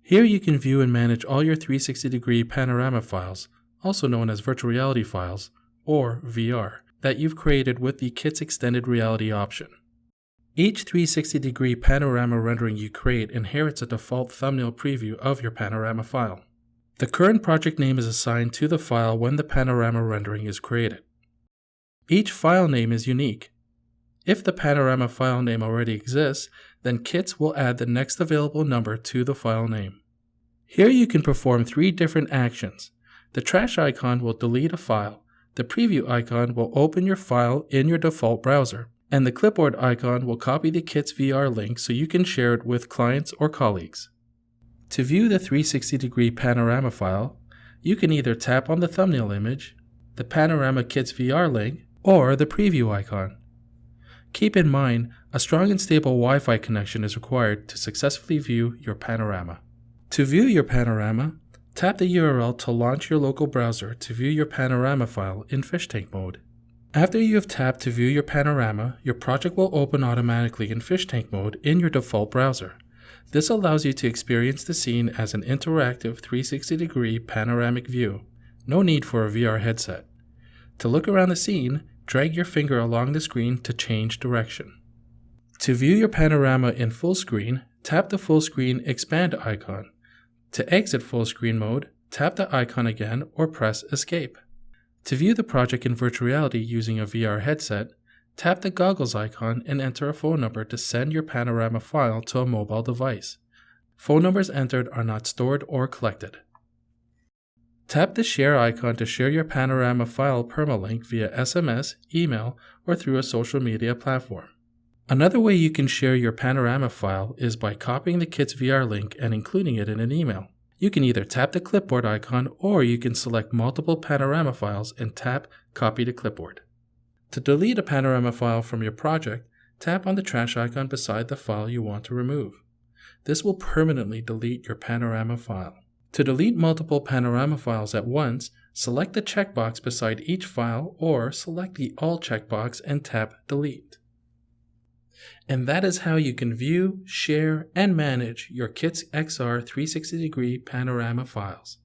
Here you can view and manage all your 360-degree panorama files, also known as virtual reality files, or VR, that you've created with the Kit's extended reality option. Each 360-degree panorama rendering you create inherits a default thumbnail preview of your panorama file. The current project name is assigned to the file when the panorama rendering is created. Each file name is unique. If the panorama file name already exists, then Kits will add the next available number to the file name. Here you can perform 3 different actions. The trash icon will delete a file, the preview icon will open your file in your default browser, and the clipboard icon will copy the Kits VR link so you can share it with clients or colleagues. To view the 360-degree panorama file, you can either tap on the thumbnail image, the Panorama Kits VR link, or the preview icon. Keep in mind, a strong and stable Wi-Fi connection is required to successfully view your panorama. To view your panorama, tap the URL to launch your local browser to view your panorama file in fish tank mode. After you have tapped to view your panorama, your project will open automatically in fish tank mode in your default browser. This allows you to experience the scene as an interactive 360-degree panoramic view. No need for a VR headset. To look around the scene, drag your finger along the screen to change direction. To view your panorama in full screen, tap the full screen expand icon. To exit full screen mode, tap the icon again or press escape. To view the project in virtual reality using a VR headset, tap the goggles icon and enter a phone number to send your panorama file to a mobile device. Phone numbers entered are not stored or collected. Tap the share icon to share your panorama file permalink via SMS, email, or through a social media platform. Another way you can share your panorama file is by copying the Kits VR link and including it in an email. You can either tap the clipboard icon or you can select multiple panorama files and tap Copy to Clipboard. To delete a panorama file from your project, tap on the trash icon beside the file you want to remove. This will permanently delete your panorama file. To delete multiple panorama files at once, select the checkbox beside each file or select the All checkbox and tap Delete. And that is how you can view, share, and manage your Kits XR 360-degree panorama files.